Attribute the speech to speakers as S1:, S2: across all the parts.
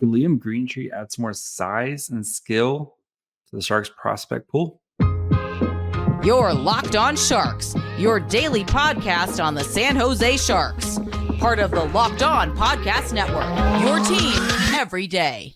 S1: Could Liam Greentree add some more size and skill to the Sharks prospect pool?
S2: You're Locked On Sharks, your daily podcast on the San Jose Sharks. Part of the Locked On Podcast Network, your team every day.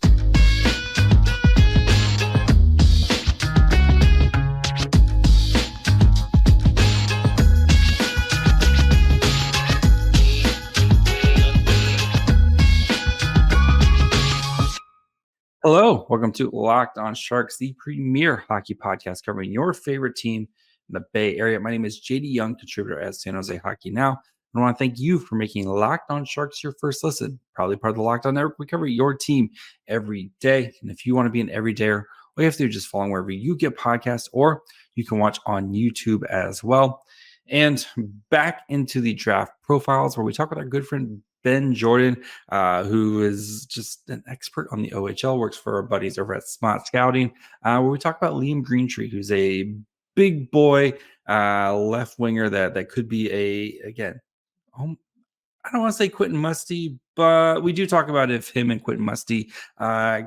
S1: Hello, welcome to Locked On Sharks, the premier hockey podcast covering your favorite team in the Bay Area. My name is JD Young, contributor at San Jose Hockey Now. I want to thank you for making Locked On Sharks your first listen. Probably part of the Locked On Network. We cover your team every day. And if you want to be an everydayer, all you have to do is just follow wherever you get podcasts, or you can watch on YouTube as well. And back into the draft profiles where we talk with our good friend Ben Jordan, who is just an expert on the OHL, works for our buddies over at Smaht Scouting, where we talk about Liam Greentree, who's a big boy left winger that could be I don't want to say Quentin Musty, but we do talk about if him and Quentin Musty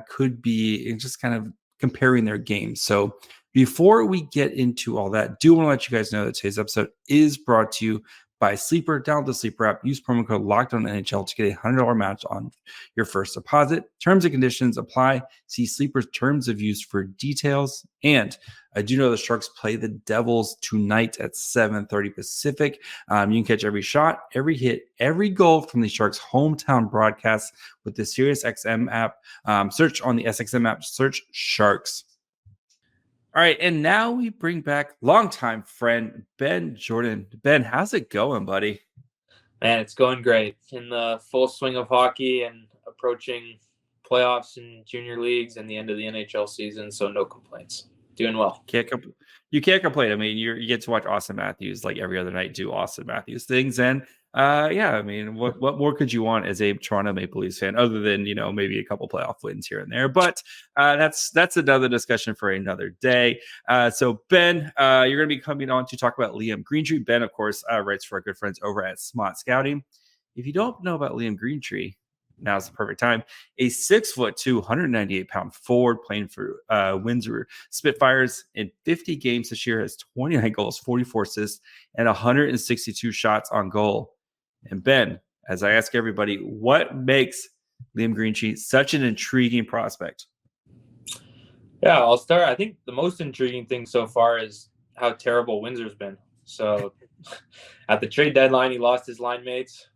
S1: could be just kind of comparing their games. So before we get into all that, do want to let you guys know that today's episode is brought to you by Sleeper. Download the Sleeper app. Use promo code LOCKEDONNHL to get a $100 match on your first deposit. Terms and conditions apply. See Sleeper's terms of use for details. And I do know the Sharks play the Devils tonight at 7:30 Pacific. You can catch every shot, every hit, every goal from the Sharks' hometown broadcast with the SiriusXM app. Search on the SXM app. Search Sharks. All right, and now we bring back longtime friend Ben Jordan. Ben, how's it going, buddy?
S3: Man, it's going great. In the full swing of hockey and approaching playoffs and junior leagues and the end of the NHL season, so no complaints. Doing well.
S1: You can't complain. I mean, you get to watch Austin Matthews like every other night do Austin Matthews things, and I mean, what more could you want as a Toronto Maple Leafs fan other than maybe a couple playoff wins here and there? But that's another discussion for another day. So Ben, you're going to be coming on to talk about Liam Greentree. Ben, of course, writes for our good friends over at Smaht Scouting. If you don't know about Liam Greentree, now's the perfect time. A 6'2", 198-pound forward playing for Windsor Spitfires in 50 games this year, has 29 goals, 44 assists, and 162 shots on goal. And Ben, as I ask everybody, what makes Liam Greentree such an intriguing prospect?
S3: Yeah, I'll start. I think the most intriguing thing so far is how terrible Windsor's been. So at the trade deadline, he lost his line mates.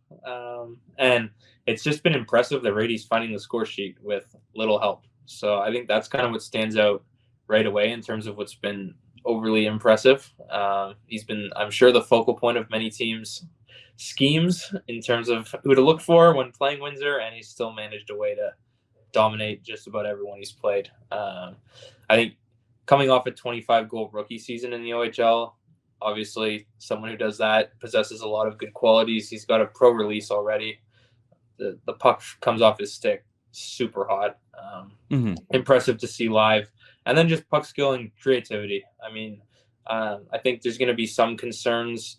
S3: And it's just been impressive the rate he's finding the score sheet with little help. So I think that's kind of what stands out right away in terms of what's been overly impressive. He's been, I'm sure, the focal point of many teams' schemes in terms of who to look for when playing Windsor, and he's still managed a way to dominate just about everyone he's played. I think coming off a 25-goal rookie season in the OHL, obviously someone who does that possesses a lot of good qualities. He's got a pro release already. The puck comes off his stick super hot. Impressive to see live. And then just puck skill and creativity. I mean, I think there's going to be some concerns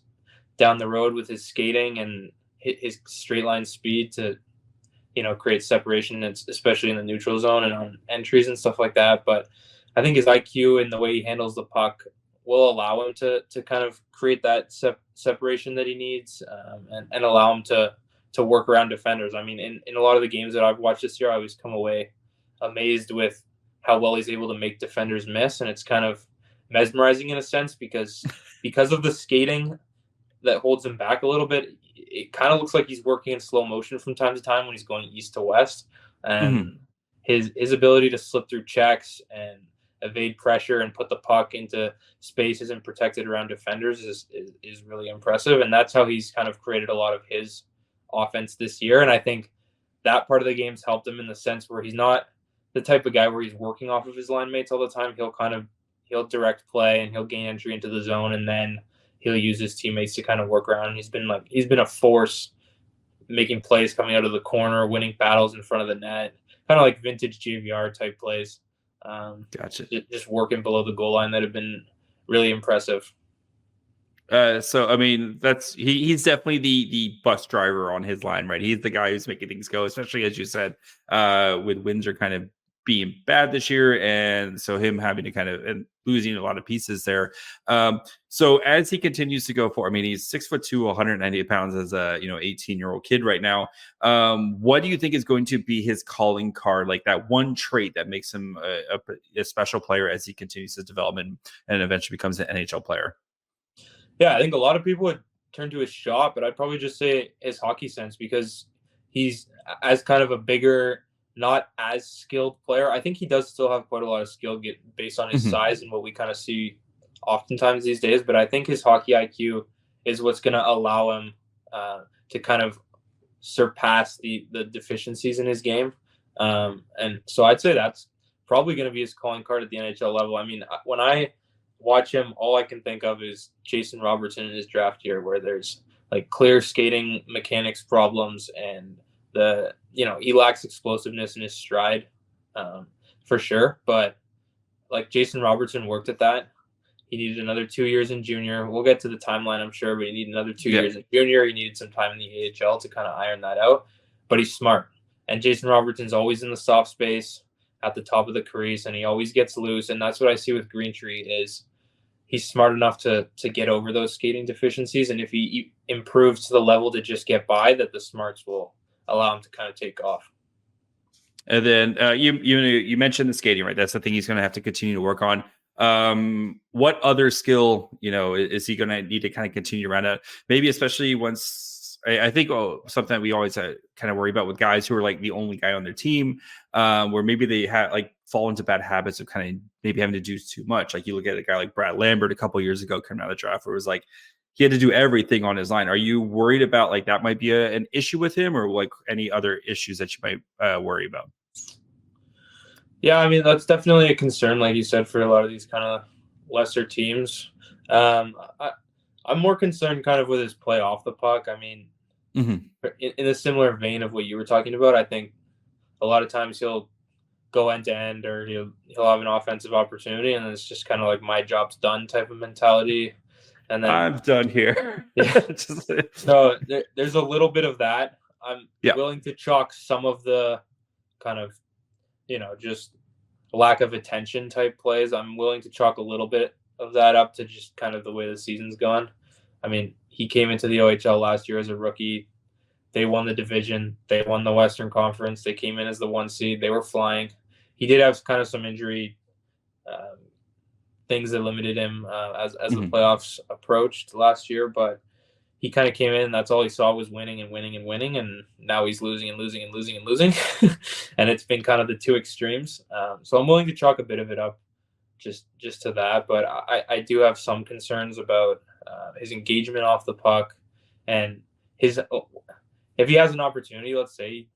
S3: down the road with his skating and his straight line speed to, create separation, especially in the neutral zone and on entries and stuff like that. But I think his IQ and the way he handles the puck will allow him to kind of create that separation that he needs, and allow him to work around defenders. I mean, in a lot of the games that I've watched this year, I always come away amazed with how well he's able to make defenders miss. And it's kind of mesmerizing in a sense because of the skating that holds him back a little bit. It kind of looks like he's working in slow motion from time to time when he's going east to west. And his ability to slip through checks and evade pressure and put the puck into spaces and protect it around defenders is really impressive. And that's how he's kind of created a lot of his offense this year. And I think that part of the game's helped him in the sense where he's not the type of guy where he's working off of his line mates all the time. He'll direct play and he'll gain entry into the zone, and then he'll use his teammates to kind of work around. He's been a force making plays coming out of the corner, winning battles in front of the net, kind of like vintage JVR type plays.
S1: Gotcha.
S3: Just working below the goal line that have been really impressive.
S1: So I mean, he's definitely the bus driver on his line, right? He's the guy who's making things go, especially as you said, with Windsor kind of being bad this year, and so him having to kind of and losing a lot of pieces there. So as he continues to go forward, I mean, he's 6'2", 198 pounds as a 18-year-old kid right now. What do you think is going to be his calling card, like that one trait that makes him a special player as he continues his development and eventually becomes an NHL player?
S3: Yeah, I think a lot of people would turn to his shot, but I'd probably just say his hockey sense, because he's as kind of a bigger, not as skilled player. I think he does still have quite a lot of skill based on his size and what we kind of see oftentimes these days. But I think his hockey IQ is what's going to allow him to kind of surpass the deficiencies in his game. And so I'd say that's probably going to be his calling card at the NHL level. I mean, when I watch him, all I can think of is Jason Robertson in his draft year, where there's like clear skating mechanics problems, and he lacks explosiveness in his stride, for sure. But like Jason Robertson worked at that. He needed another 2 years in junior. We'll get to the timeline, I'm sure, but he needed another 2 years in junior. He needed some time in the AHL to kind of iron that out. But he's smart. And Jason Robertson's always in the soft space at the top of the crease, and he always gets loose. And that's what I see with Greentree is he's smart enough to get over those skating deficiencies. And if he improves to the level to just get by, that the smarts will allow him to kind of take off.
S1: And then you mentioned the skating, right? That's the thing he's going to have to continue to work on. What other skill, is he going to need to kind of continue around that? Maybe especially once I think something that we always kind of worry about with guys who are like the only guy on their team, where maybe they have like fall into bad habits of kind of maybe having to do too much. Like you look at a guy like Brad Lambert a couple years ago coming out of the draft, where it was like he had to do everything on his line. Are you worried about like that might be an issue with him, or like any other issues that you might worry about?
S3: Yeah, I mean, that's definitely a concern, like you said, for a lot of these kind of lesser teams. I'm more concerned kind of with his play off the puck. I mean, in a similar vein of what you were talking about, I think a lot of times he'll go end to end, or he'll have an offensive opportunity, and it's just kind of like my job's done type of mentality. And then
S1: I'm done here.
S3: Yeah. So there's a little bit of that. I'm willing to chalk some of the kind of just lack of attention type plays. I'm willing to chalk a little bit of that up to just kind of the way the season's gone. I mean, he came into the OHL last year as a rookie. They won the division. They won the Western Conference. They came in as the 1 seed. They were flying. He did have kind of some injury things that limited him as the playoffs approached last year, but he kind of came in and that's all he saw was winning and winning and winning. And now he's losing and losing and losing and losing. And it's been kind of the two extremes. So I'm willing to chalk a bit of it up just to that. But I do have some concerns about his engagement off the puck, and if he has an opportunity, let's say he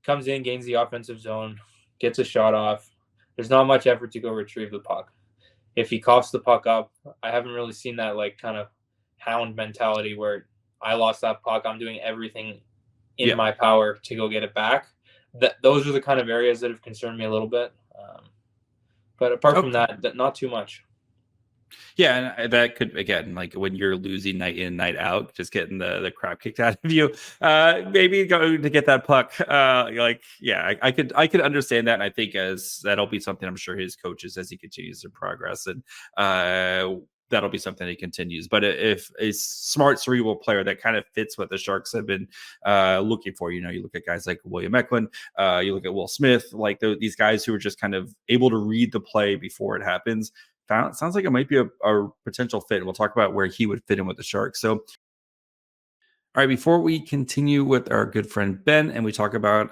S3: comes in, gains the offensive zone, gets a shot off, there's not much effort to go retrieve the puck. If he coughs the puck up, I haven't really seen that like kind of hound mentality where I lost that puck, I'm doing everything in my power to go get it back. Those are the kind of areas that have concerned me a little bit. But apart from that, not too much.
S1: Yeah, and that could, again, like when you're losing night in, night out, just getting the crap kicked out of you, maybe going to get that puck. I could understand that, and I think as that'll be something I'm sure his coaches as he continues to progress, and that'll be something he continues. But if a smart cerebral player that kind of fits what the Sharks have been looking for, you look at guys like William Eklund, you look at Will Smith, like these guys who are just kind of able to read the play before it happens. Sounds like it might be a potential fit. We'll talk about where he would fit in with the Sharks. So, all right, before we continue with our good friend Ben and we talk about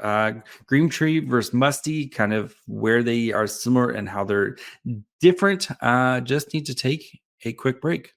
S1: Greentree versus Musty, kind of where they are similar and how they're different, just need to take a quick break.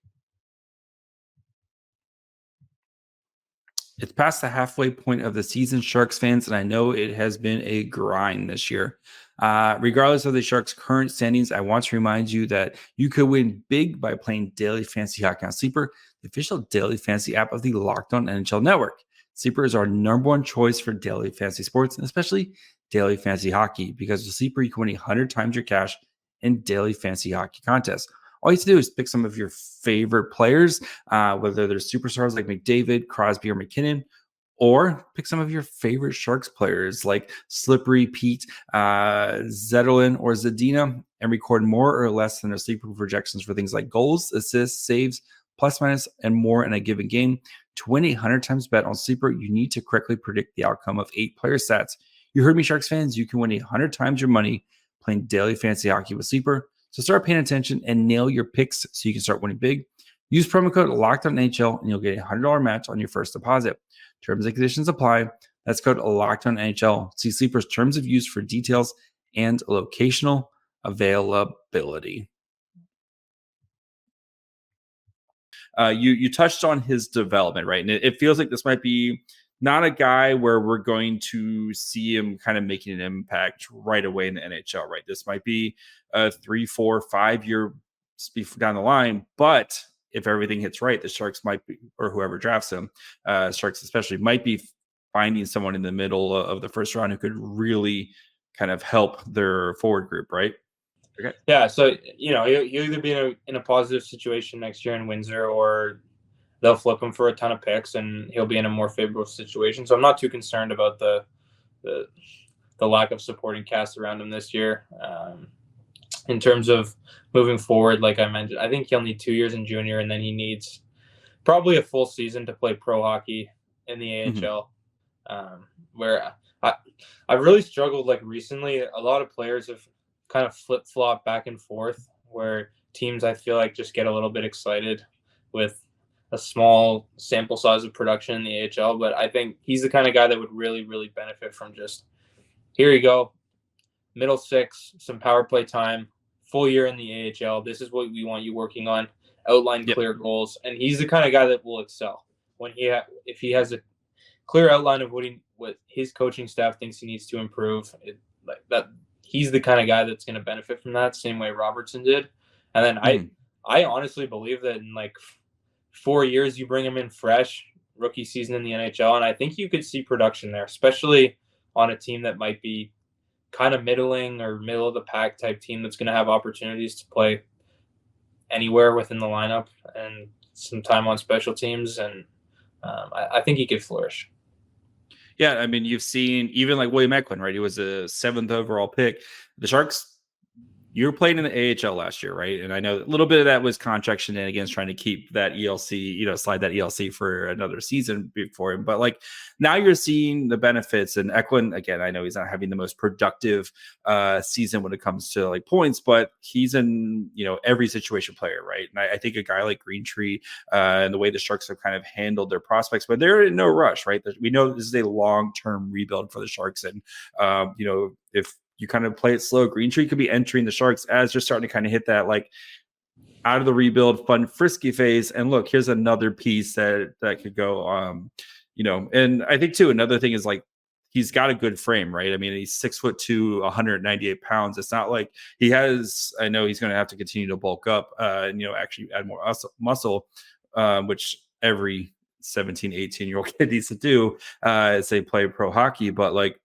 S1: It's past the halfway point of the season, Sharks fans, and I know it has been a grind this year. Regardless of the Sharks' current standings, I want to remind you that you could win big by playing Daily Fantasy Hockey on Sleeper, the official daily fantasy app of the Locked On NHL Network. Sleeper is our number one choice for daily fantasy sports, and especially daily fantasy hockey, because with Sleeper, you can win 100 times your cash in daily fantasy hockey contests. all you have to do is pick some of your favorite players, whether they're superstars like McDavid, Crosby, or McKinnon, or pick some of your favorite Sharks players like Slippery Pete, Zetterlund, or Zadina, and record more or less than their sleeper projections for things like goals, assists, saves, plus minus, and more in a given game. To win a 100 times bet on Sleeper, you need to correctly predict the outcome of 8 player stats. You heard me, Sharks fans. You can win 100 times your money playing daily fantasy hockey with Sleeper. So start paying attention and nail your picks so you can start winning big. Use promo code LOCKEDONNHL and you'll get a $100 match on your first deposit. Terms and conditions apply. That's code LOCKEDONNHL. See Sleeper's terms of use for details and locational availability. You touched on his development, right? And it feels like this might be not a guy where we're going to see him kind of making an impact right away in the NHL, right? This might be a 3, 4, 5 year down the line, but if everything hits right, the Sharks might be, or whoever drafts him, Sharks especially, might be finding someone in the middle of the first round who could really kind of help their forward group, right?
S3: Okay. Yeah, so he'll either be in a positive situation next year in Windsor, or they'll flip him for a ton of picks and he'll be in a more favorable situation. So I'm not too concerned about the lack of supporting cast around him this year. In terms of moving forward, like I mentioned, I think he'll need 2 years in junior, and then he needs probably a full season to play pro hockey in the AHL. Where I've really struggled, like recently, a lot of players have kind of flip-flop back and forth, where teams, I feel like, just get a little bit excited with a small sample size of production in the AHL. But I think he's the kind of guy that would really, really benefit from just, here you go, middle six, some power play time, full year in the AHL. This is what we want you working on. Outline clear goals. And he's the kind of guy that will excel when if he has a clear outline of what his coaching staff thinks he needs to improve. He's the kind of guy that's going to benefit from that, same way Robertson did. And then I honestly believe that in like 4 years, you bring him in fresh, rookie season in the NHL, and I think you could see production there, especially on a team that might be kind of middling or middle of the pack type team that's going to have opportunities to play anywhere within the lineup and some time on special teams. And I think he could flourish.
S1: Yeah, I mean, you've seen even like William Eklund, right? He was a 7th overall pick. The Sharks, you were playing in the AHL last year, right? And I know a little bit of that was contract shenanigans, trying to keep that ELC, slide that ELC for another season before him. But like now you're seeing the benefits. And Eklund, again, I know he's not having the most productive season when it comes to like points, but he's in, every situation player, right? And I think a guy like Greentree and the way the Sharks have kind of handled their prospects, but they're in no rush, right? We know this is a long-term rebuild for the Sharks. And, if you kind of play it slow, Greentree could be entering the Sharks as you're starting to kind of hit that like out of the rebuild, fun, frisky phase. And look, here's another piece that could go, and I think too, another thing is like, he's got a good frame, right? I mean, he's 6'2", 198 pounds. It's not like I know he's going to have to continue to bulk up and, actually add more muscle, which every 17, 18-year-old kid needs to do as they play pro hockey. But like,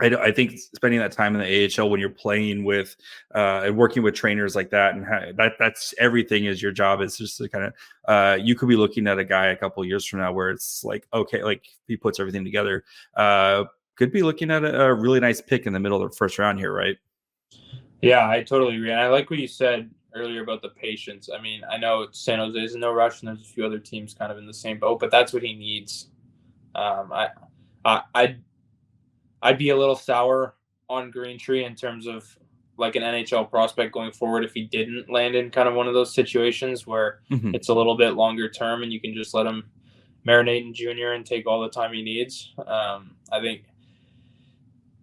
S1: I think spending that time in the AHL when you're playing with and working with trainers like that, and that's everything is your job. Is just to kind of you could be looking at a guy a couple of years from now where it's like, okay, like he puts everything together. Could be looking at a really nice pick in the middle of the first round here, right?
S3: Yeah, I totally agree. And I like what you said earlier about the patience. I mean, I know San Jose is in no rush, and there's a few other teams kind of in the same boat, but that's what he needs. I'd be a little sour on Greentree in terms of like an NHL prospect going forward if he didn't land in kind of one of those situations where it's a little bit longer term and you can just let him marinate in junior and take all the time he needs. I think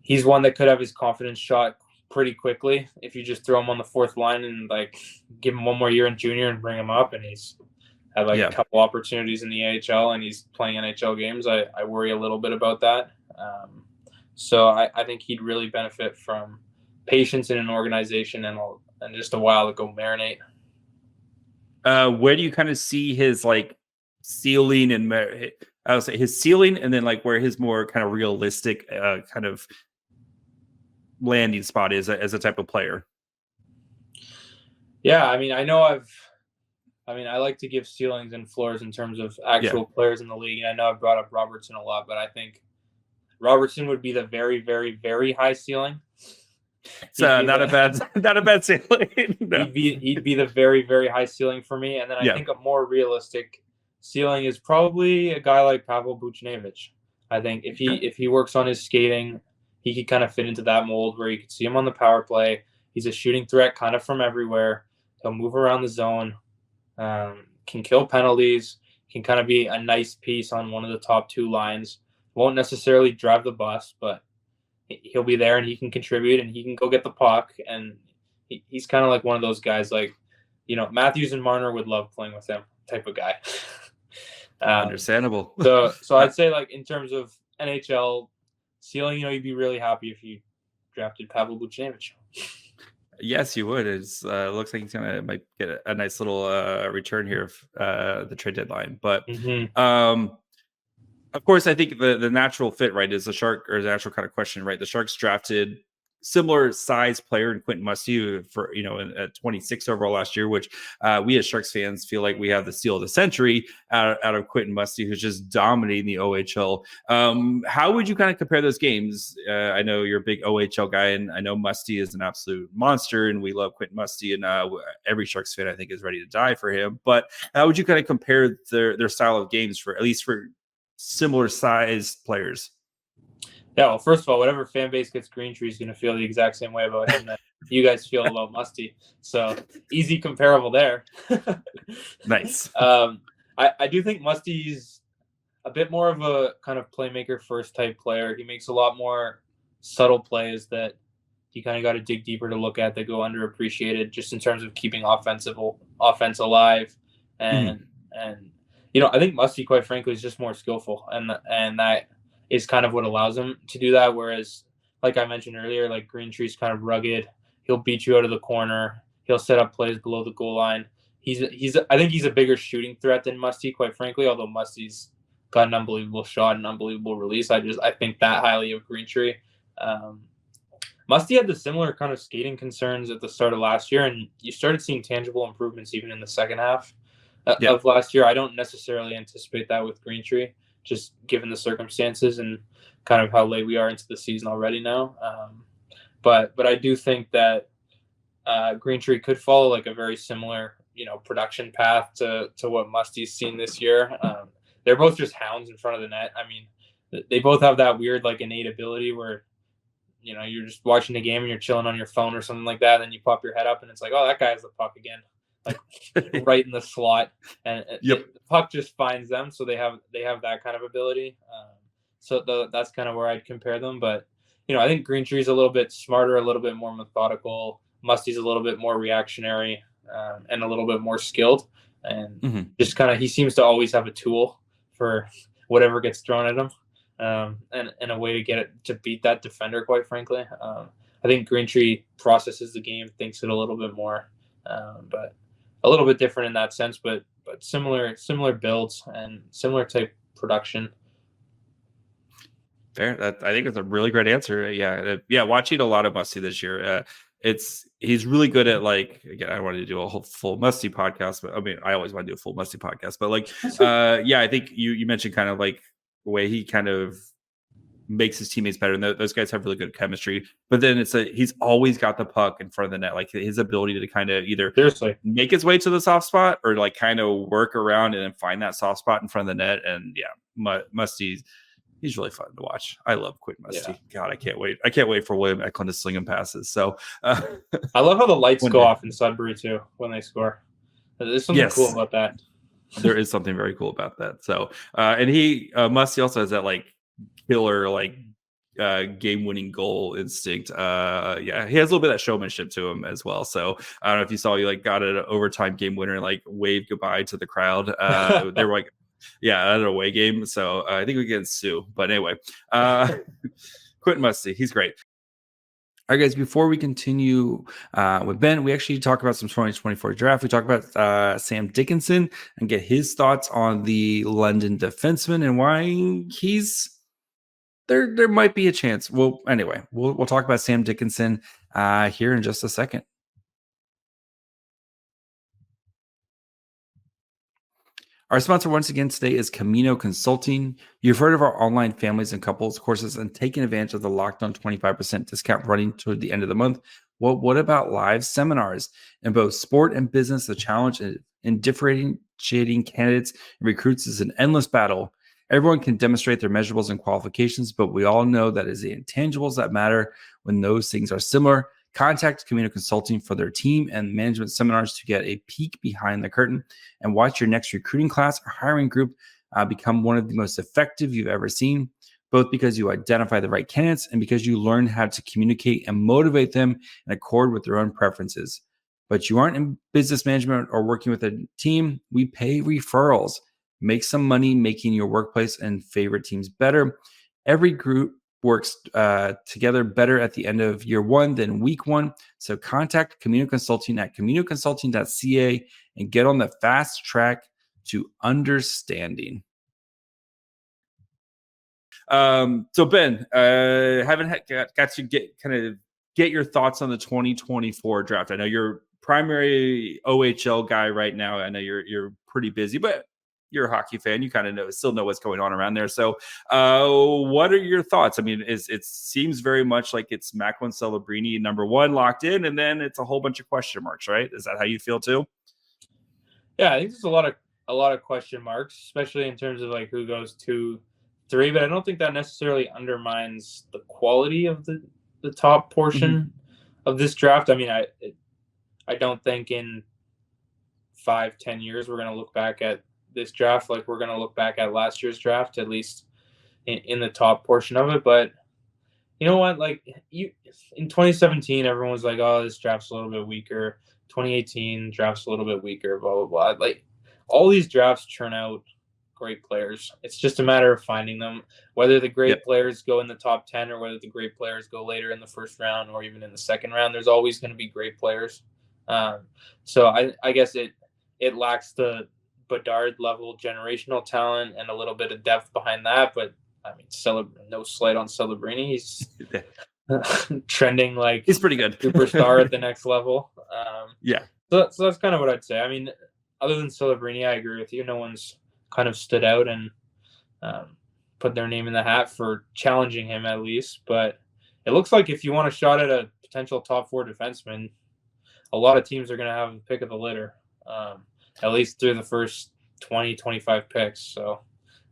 S3: he's one that could have his confidence shot pretty quickly if you just throw him on the fourth line and like give him one more year in junior and bring him up, and he's had like a couple opportunities in the AHL and he's playing NHL games. I worry a little bit about that. So I think he'd really benefit from patience in an organization and just a while to go marinate.
S1: Where do you kind of see his like ceiling and I would say his ceiling, and then like where his more kind of realistic kind of landing spot is as a type of player?
S3: Yeah, I mean, I like to give ceilings and floors in terms of actual players in the league. And I know I've brought up Robertson a lot, but I think Robertson would be the very, very, very high ceiling.
S1: It's not a bad ceiling. No.
S3: He'd be the very, very high ceiling for me. And then I think a more realistic ceiling is probably a guy like Pavel Buchnevich. I think if he works on his skating, he could kind of fit into that mold where you could see him on the power play. He's a shooting threat kind of from everywhere. He'll move around the zone, can kill penalties, can kind of be a nice piece on one of the top two lines. Won't necessarily drive the bus, but he'll be there and he can contribute and he can go get the puck. And he's kind of like one of those guys, like, Matthews and Marner would love playing with him type of guy.
S1: Understandable.
S3: So I'd say, like, in terms of NHL ceiling, you'd be really happy if you drafted Pavel Buchnevich.
S1: Yes, you would. It looks like he's might get a nice little return here of the trade deadline. But of course, I think the natural fit, right, is the natural kind of question, right? The Sharks drafted similar size player in Quentin Musty for at 26 overall last year, which we as Sharks fans feel like we have the steal of the century out of Quentin Musty, who's just dominating the OHL. How would you kind of compare those games? I know you're a big OHL guy, and I know Musty is an absolute monster, and we love Quentin Musty, and every Sharks fan I think is ready to die for him. But how would you kind of compare their style of games for similar sized players?
S3: Yeah, well, first of all, whatever fan base gets Greentree is going to feel the exact same way about him that you guys feel about Musty. So easy comparable there.
S1: Nice.
S3: I do think Musty's a bit more of a kind of playmaker first type player. He makes a lot more subtle plays that you kind of got to dig deeper to look at that go underappreciated just in terms of keeping offense alive. And I think Musty, quite frankly, is just more skillful, and that is kind of what allows him to do that. Whereas, like I mentioned earlier, like Greentree's kind of rugged. He'll beat you out of the corner. He'll set up plays below the goal line. I think he's a bigger shooting threat than Musty, quite frankly, although Musty's got an unbelievable shot and unbelievable release. I think that highly of Greentree. Musty had the similar kind of skating concerns at the start of last year, and you started seeing tangible improvements even in the second half of last year. I don't necessarily anticipate that with Greentree, just given the circumstances and kind of how late we are into the season already now. But I do think that Greentree could follow like a very similar, production path to what Musty's seen this year. They're both just hounds in front of the net. I mean, they both have that weird, like, innate ability where, you're just watching the game and you're chilling on your phone or something like that. And then you pop your head up and it's like, oh, that guy has the puck again, like right in the slot. And the puck just finds them. So they have that kind of ability. That's kind of where I'd compare them. But, I think Greentree's a little bit smarter, a little bit more methodical. Musty's a little bit more reactionary and a little bit more skilled. And just kind of, he seems to always have a tool for whatever gets thrown at him. And a way to get it to beat that defender, quite frankly. I think Greentree processes the game, thinks it a little bit more, but a little bit different in that sense, but similar builds and similar type production.
S1: Fair. I think it's a really great answer. Yeah. Watching a lot of Musty this year. He's really good at, like, again, I wanted to do a whole full Musty podcast, but I mean, I always want to do a full Musty podcast, but like, I think you mentioned kind of like the way he kind of makes his teammates better, and those guys have really good chemistry. But then he's always got the puck in front of the net, like his ability to kind of either make his way to the soft spot or like kind of work around and then find that soft spot in front of the net. And Musty's. He's really fun to watch. I love Quentin Musty. Yeah. God, I can't wait. I can't wait for William Eklund to sling him passes. So
S3: I love how the lights go off in Sudbury too when they score. There's something cool about that.
S1: There is something very cool about that. So and Musty also has that like killer like game-winning goal instinct. He has a little bit of that showmanship to him as well. So I don't know if you saw, he got an overtime game winner and like waved goodbye to the crowd. They were like, at an away game. So I think we can sue. But anyway, Quentin Musty, he's great. All right, guys, before we continue with Ben, we actually talk about some 2024 draft. We talk about Sam Dickinson and get his thoughts on the London defenseman and why there might be a chance. Well, anyway, we'll talk about Sam Dickinson here in just a second. Our sponsor once again today is Camino Consulting. You've heard of our online families and couples courses and taken advantage of the Locked On 25% discount running toward the end of the month. Well, what about live seminars? In both sport and business, the challenge in differentiating candidates and recruits is an endless battle. Everyone can demonstrate their measurables and qualifications, but we all know that it's the intangibles that matter when those things are similar. Contact Camino Consulting for their team and management seminars to get a peek behind the curtain and watch your next recruiting class or hiring group become one of the most effective you've ever seen, both because you identify the right candidates and because you learn how to communicate and motivate them in accord with their own preferences. But you aren't in business management or working with a team. We pay referrals. Make some money making your workplace and favorite teams better. Every group works together better at the end of year one than week one. So contact Camino Consulting at caminoconsulting.ca and get on the fast track to understanding. So Ben, haven't got to get your thoughts on the 2024 draft. I know you're primary OHL guy right now. I know you're pretty busy, but you're a hockey fan. You kind of still know what's going on around there. So what are your thoughts? I mean, it seems very much like it's Macklin Celebrini number one locked in, and then it's a whole bunch of question marks, right? Is that how you feel too?
S3: Yeah, I think there's a lot of question marks, especially in terms of like who goes 2, 3, but I don't think that necessarily undermines the quality of the top portion of this draft. I mean, I don't think in 5-10 years we're going to look back at this draft like we're going to look back at last year's draft, at least in the top portion of it. But you know what, like in 2017 everyone was like, oh, this draft's a little bit weaker. 2018 draft's a little bit weaker, blah blah blah. Like all these drafts churn out great players. It's just a matter of finding them, whether the great players go in the top 10 or whether the great players go later in the first round or even in the second round. There's always going to be great players. So I guess it lacks the Bedard level generational talent and a little bit of depth behind that. But I mean, no slight on Celebrini. He's trending like
S1: he's pretty good
S3: superstar at the next level.
S1: So
S3: that's kind of what I'd say. I mean, other than Celebrini, I agree with you. No one's kind of stood out and put their name in the hat for challenging him at least. But it looks like if you want a shot at a potential top 4 defenseman, a lot of teams are going to have a pick of the litter. At least through the first 20, 25 picks. So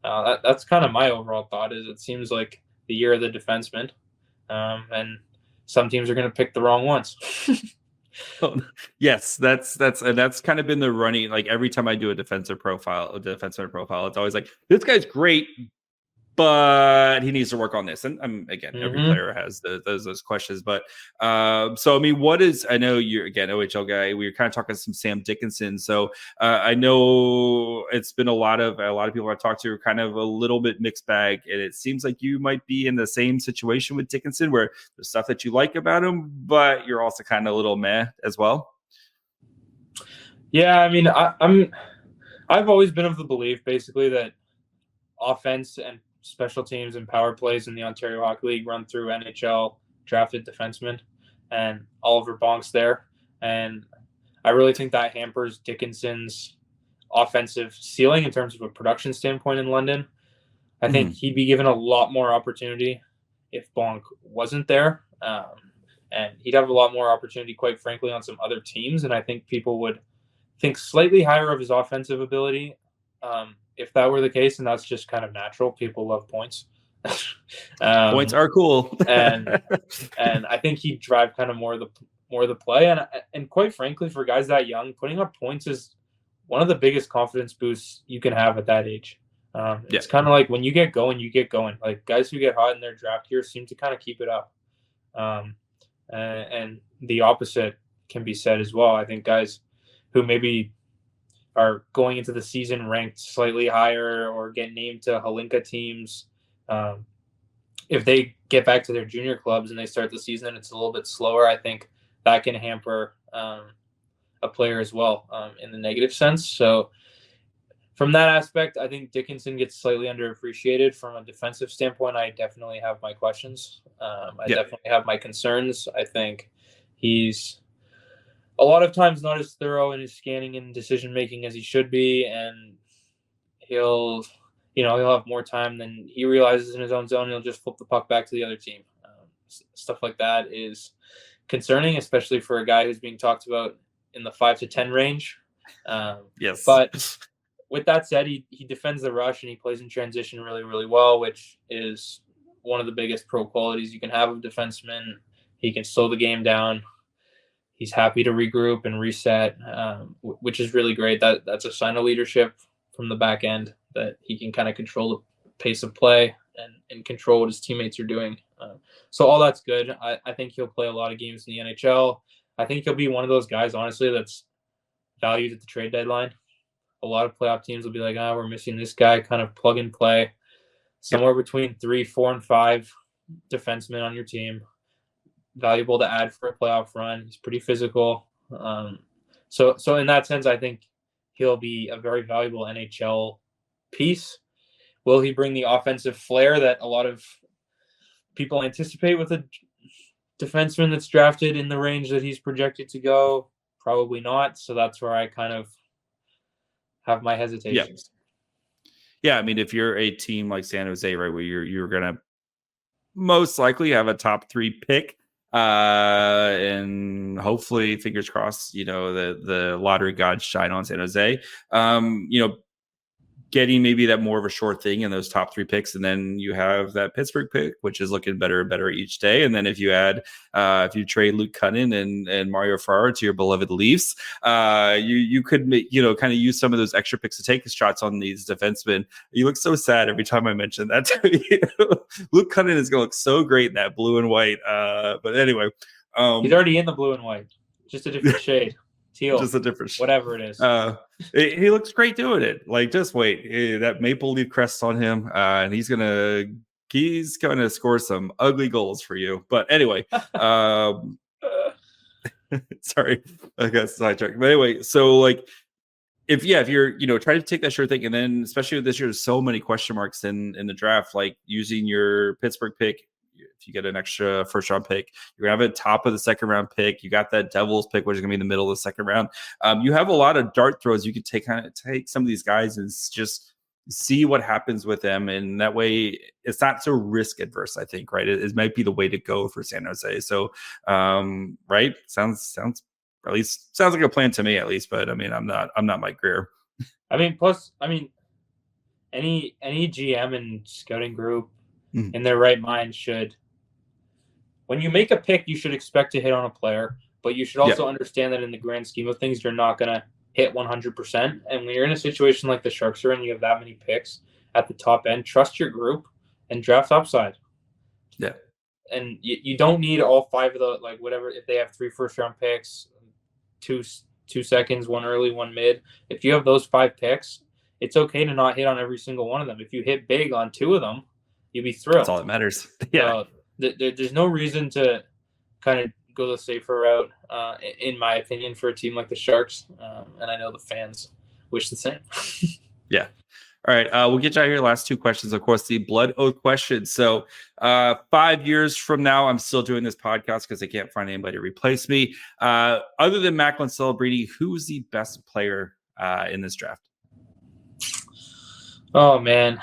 S3: that's kind of my overall thought. Is it seems like the year of the defenseman, and some teams are going to pick the wrong ones.
S1: Yes, that's kind of been the running. Like every time I do a defensive profile, it's always like, this guy's great, but he needs to work on this. And again, every player has those questions. But so I mean, I know you're again OHL guy. We were kind of talking some Sam Dickinson. So I know it's been a lot of people I've talked to are kind of a little bit mixed bag, and it seems like you might be in the same situation with Dickinson, where there's stuff that you like about him, but you're also kind of a little meh as well.
S3: Yeah, I mean, I've always been of the belief basically that offense and special teams and power plays in the Ontario Hockey League run through NHL drafted defensemen, and Oliver Bonk's there. And I really think that hampers Dickinson's offensive ceiling in terms of a production standpoint in London. I think he'd be given a lot more opportunity if Bonk wasn't there. And he'd have a lot more opportunity, quite frankly, on some other teams. And I think people would think slightly higher of his offensive ability if that were the case, and that's just kind of natural. People love points.
S1: Points are cool.
S3: and I think he'd drive kind of more of the play. And quite frankly, for guys that young, putting up points is one of the biggest confidence boosts you can have at that age. It's kind of like when you get going, Like guys who get hot in their draft year seem to kind of keep it up. And the opposite can be said as well. I think guys who maybe are going into the season ranked slightly higher or get named to Hlinka teams, if they get back to their junior clubs and they start the season and it's a little bit slower, I think that can hamper a player as well in the negative sense. So from that aspect, I think Dickinson gets slightly underappreciated. From a defensive standpoint, I definitely have my questions. I definitely have my concerns. I think he's a lot of times not as thorough in his scanning and decision making as he should be, and he'll have more time than he realizes in his own zone. He'll just flip the puck back to the other team. Stuff like that is concerning, especially for a guy who's being talked about in the 5 to 10 range.
S1: Yes.
S3: But with that said, he defends the rush and he plays in transition really, really well, which is one of the biggest pro qualities you can have of a defenseman. He can slow the game down. He's happy to regroup and reset, which is really great. That's a sign of leadership from the back end, that he can kind of control the pace of play and control what his teammates are doing. So all that's good. I think he'll play a lot of games in the NHL. I think he'll be one of those guys, honestly, that's valued at the trade deadline. A lot of playoff teams will be like, we're missing this guy, kind of plug and play. Somewhere between 3, 4, and 5 defensemen on your team. Valuable to add for a playoff run. He's pretty physical. So in that sense, I think he'll be a very valuable NHL piece. Will he bring the offensive flair that a lot of people anticipate with a defenseman that's drafted in the range that he's projected to go? Probably not. So that's where I kind of have my hesitations.
S1: Yeah, I mean, if you're a team like San Jose, right, where you're gonna most likely have a top 3 pick, and hopefully, fingers crossed, the lottery gods shine on San Jose. Getting maybe that more of a short thing in those top 3 picks, and then you have that Pittsburgh pick, which is looking better and better each day. And then if you add, if you trade Luke Cunnin and Mario Ferraro to your beloved Leafs, you could kind of use some of those extra picks to take the shots on these defensemen. You look so sad every time I mention that to you. Luke Cunnin is going to look so great in that blue and white. But anyway,
S3: he's already in the blue and white, just a different shade. Teal,
S1: just a different
S3: whatever it is.
S1: He looks great doing it. Like, just wait, that maple leaf crest on him, and he's gonna score some ugly goals for you. But anyway, sorry, I got sidetracked. But anyway, so like, if you're trying to take that sure thing, and then especially this year, there's so many question marks in the draft, like using your Pittsburgh pick. If you get an extra first round pick, you're gonna have a top of the second round pick. You got that Devils pick, which is gonna be in the middle of the second round. You have a lot of dart throws. You could take some of these guys and just see what happens with them, and that way it's not so risk adverse. I think, right? It might be the way to go for San Jose. So, right? Sounds at least sounds like a plan to me, at least. But I mean, I'm not Mike Greer.
S3: I mean, plus, any GM and scouting group in their right mind should. When you make a pick, you should expect to hit on a player, but you should also understand that in the grand scheme of things, you're not going to hit 100%. And when you're in a situation like the Sharks are in, you have that many picks at the top end, trust your group and draft upside.
S1: Yeah.
S3: And you don't need all 5 of the, like, whatever, if they have 3 first-round picks, 2 seconds, 1 early, 1 mid. If you have those 5 picks, it's okay to not hit on every single one of them. If you hit big on 2 of them, you'll be thrilled.
S1: That's all that matters. Yeah.
S3: There's no reason to kind of go the safer route, in my opinion, for a team like the Sharks. And I know the fans wish the same.
S1: Yeah. All right. We'll get you out of here. Last 2 questions, of course, the blood oath question. So 5 years from now, I'm still doing this podcast because I can't find anybody to replace me. Other than Macklin Celebrini, who's the best player in this draft?
S3: Oh, man.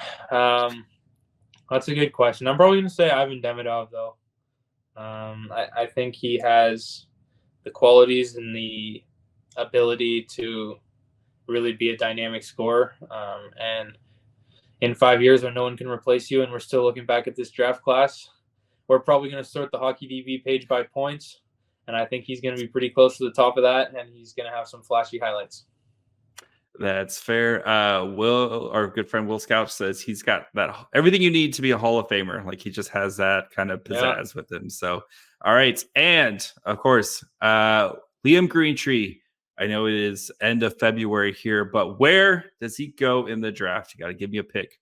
S3: That's a good question. I'm probably going to say Ivan Demidov, though. I think he has the qualities and the ability to really be a dynamic scorer. And in 5 years, when no one can replace you and we're still looking back at this draft class, we're probably going to sort the Hockey DB page by points. And I think he's going to be pretty close to the top of that, and he's going to have some flashy highlights.
S1: That's fair. Will, our good friend Will Scout, says he's got that everything you need to be a Hall of Famer. Like, he just has that kind of pizzazz with him. So, all right. And of course, Liam Greentree. I know it is end of February here, but where does he go in the draft? You got to give me a pick.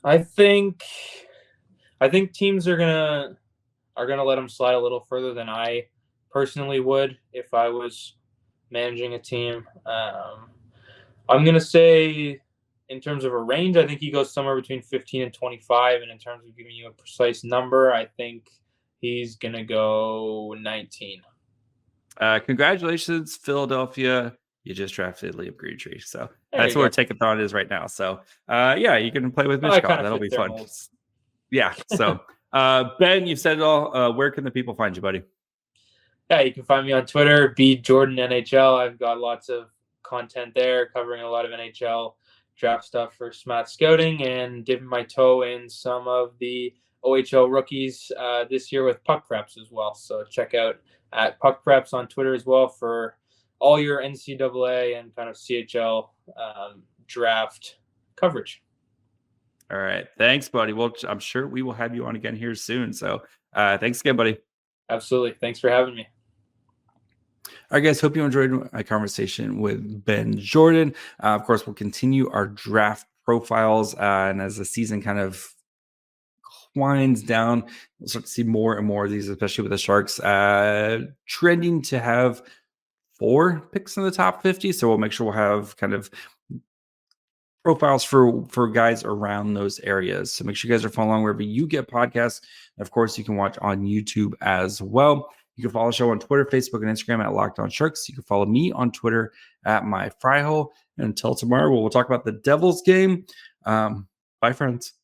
S3: I think teams are gonna let him slide a little further than I personally would if I was managing a team. I'm going to say, in terms of a range, I think he goes somewhere between 15 and 25. And in terms of giving you a precise number, I think he's going to go 19.
S1: Congratulations, Philadelphia. You just drafted Liam Greentree. So
S3: There
S1: that's
S3: you
S1: where
S3: go.
S1: Tankathon is right now. So yeah, you can play with
S3: Oh, I
S1: Mishkov.
S3: kind of
S1: That'll
S3: fit
S1: be
S3: their
S1: fun.
S3: mold.
S1: Yeah. So Ben, you've said it all. Where can the people find you, buddy?
S3: Yeah, you can find me on Twitter, @JordanNHL. I've got lots of content there covering a lot of NHL draft stuff for Smaht Scouting and dipping my toe in some of the OHL rookies this year with Puck Preps as well. So check out at Puck Preps on Twitter as well for all your NCAA and kind of CHL draft coverage.
S1: All right. Thanks, buddy. Well, I'm sure we will have you on again here soon. So thanks again, buddy.
S3: Absolutely. Thanks for having me.
S1: All right, guys. Hope you enjoyed my conversation with Ben Jordan. Of course, we'll continue our draft profiles. And as the season kind of winds down, we'll start to see more and more of these, especially with the Sharks trending to have 4 picks in the top 50. So we'll make sure we'll have kind of profiles for guys around those areas. So make sure you guys are following along wherever you get podcasts. And of course, you can watch on YouTube as well. You can follow the show on Twitter, Facebook, and Instagram at Locked On Sharks. You can follow me on Twitter at MyFryhole. And until tomorrow, we'll talk about the Devils game. Bye, friends.